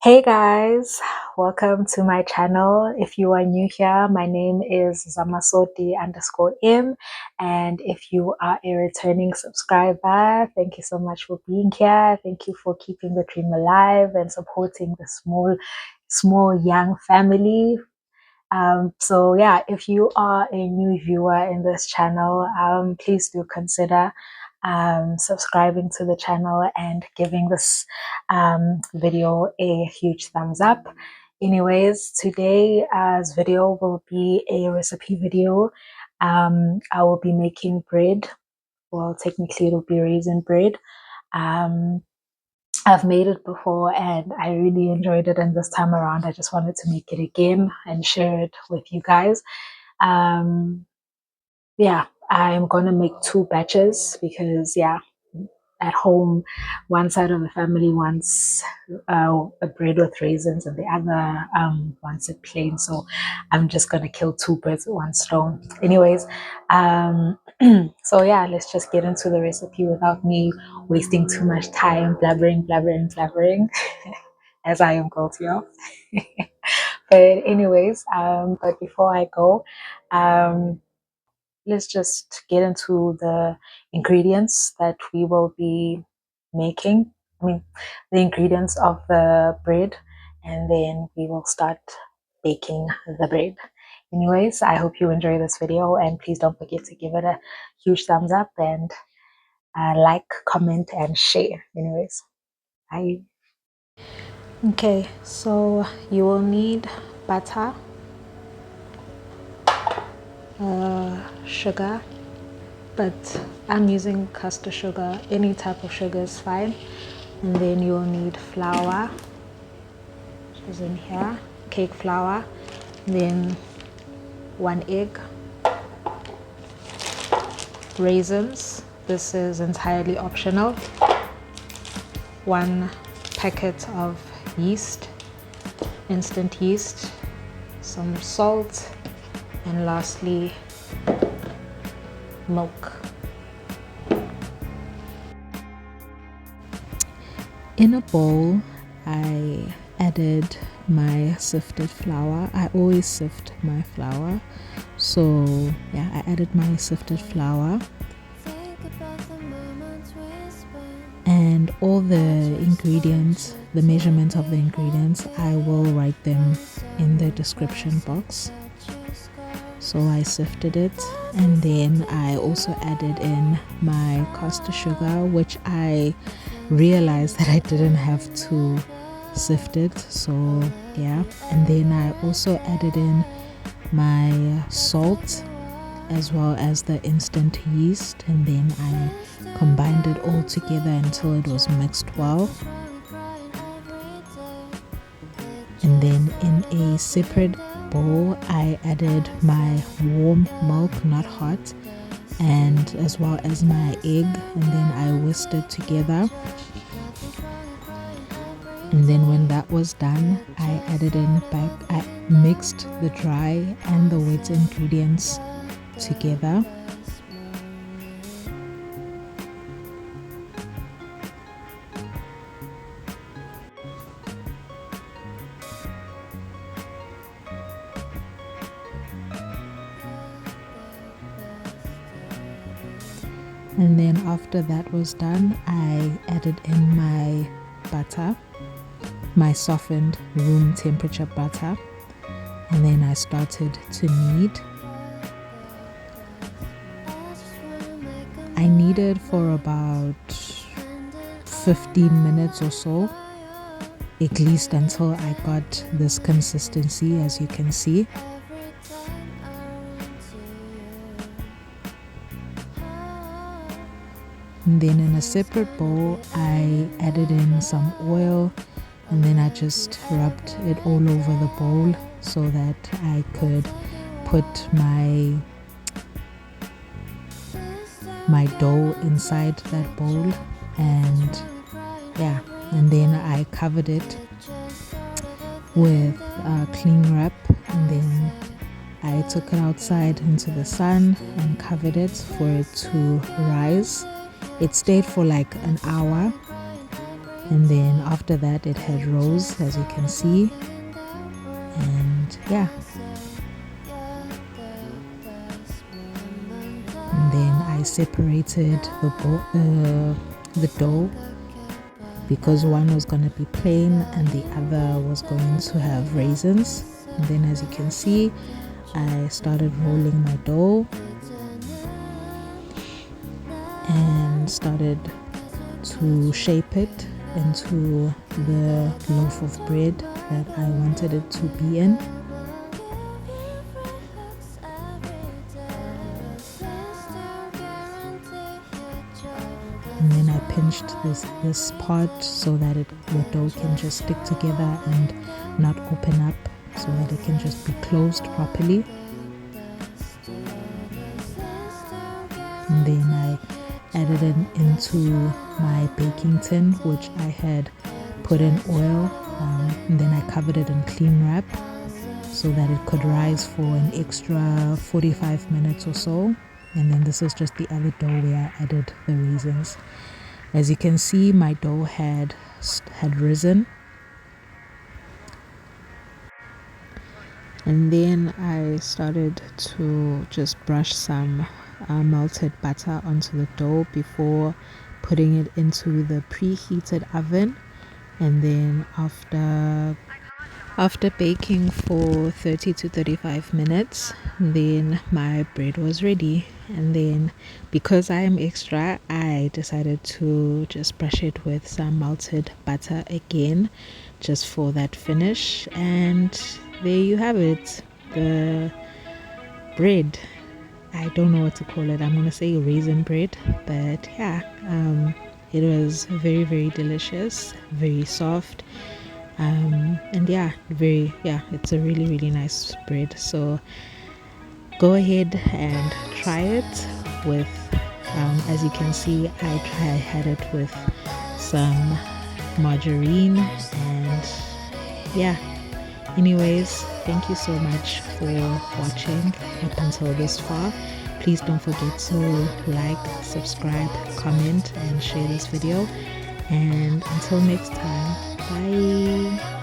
Hey guys, welcome to my channel. If you are new here, my name is Zamasoti_M, and if you are a returning subscriber, thank you so much for being here. Thank you for keeping the dream alive and supporting the small young family. So yeah, if you are a new viewer in this channel, please do consider subscribing to the channel and giving this video a huge thumbs up. Anyways, today's video will be a recipe video. I will be making bread. Well, technically it'll be raisin bread. Um, I've made it before and I really enjoyed it, and this time around I just wanted to make it again and share it with you guys. Um, yeah, I'm gonna make 2 batches because at home one side of the family wants a bread with raisins and the other wants it plain, so I'm just gonna kill 2 birds with 1 stone. Anyways, so yeah, let's just get into the recipe without me wasting too much time blabbering as I am guilty of. But anyways, but before I go, um let's just get into the ingredients that we will be making. I mean, the ingredients of the bread, and then we will start baking the bread. Anyways, I hope you enjoy this video, and please don't forget to give it a huge thumbs up and like, comment, and share. Anyways, bye. Okay, so you will need butter, sugar, but I'm using caster sugar. Any type of sugar is fine. And then you'll need flour, which is in here, cake flour, then 1 egg, raisins, this is entirely optional, 1 packet of yeast, instant yeast, some salt, and lastly milk. In a bowl, I added my sifted flour. I always sift my flour. So yeah, I added my sifted flour. And all the ingredients, the measurement of the ingredients, I will write them in the description box. So I sifted it, and then I also added in my caster sugar, which I realized that I didn't have to sift it, so yeah. And then I also added in my salt as well as the instant yeast, and then I combined it all together until it was mixed well. And then in a separate bowl, I added my warm milk, not hot, and as well as my egg, and then I whisked it together. And then when that was done, I added in back, I mixed the dry and the wet ingredients together. And then after that was done, I added in my butter, my softened room temperature butter, and then I started to knead. I kneaded for about 15 minutes or so, at least until I got this consistency, as you can see. And then in a separate bowl, I added in some oil, and then I just rubbed it all over the bowl so that I could put my dough inside that bowl. And yeah, and then I covered it with a cling wrap, and then I took it outside into the sun and covered it for it to rise. It stayed for like an hour, and then after that it had rose, as you can see. And yeah, and then I separated the dough, because one was going to be plain and the other was going to have raisins. And then, as you can see, I started rolling my dough and started to shape it into the loaf of bread that I wanted it to be in. And then I pinched this part so that the dough can just stick together and not open up, so that it can just be closed properly. And then I added it into my baking tin, which I had put in oil, and then I covered it in clean wrap so that it could rise for an extra 45 minutes or so. And then this is just the other dough where I added the raisins. As you can see, my dough had risen. And then I started to just brush some melted butter onto the dough before putting it into the preheated oven. And then after baking for 30 to 35 minutes, then my bread was ready. And then, because I am extra, I decided to just brush it with some melted butter again, just for that finish. And there you have it, the bread. I don't know what to call it. I'm gonna say raisin bread, but yeah, it was very, very delicious, very soft. And yeah, it's a really, really nice bread. So go ahead and try it with, as you can see, I had it with some margarine. And yeah, anyways, thank you so much for watching up until this far. Please don't forget to like, subscribe, comment, and share this video. And until next time, bye.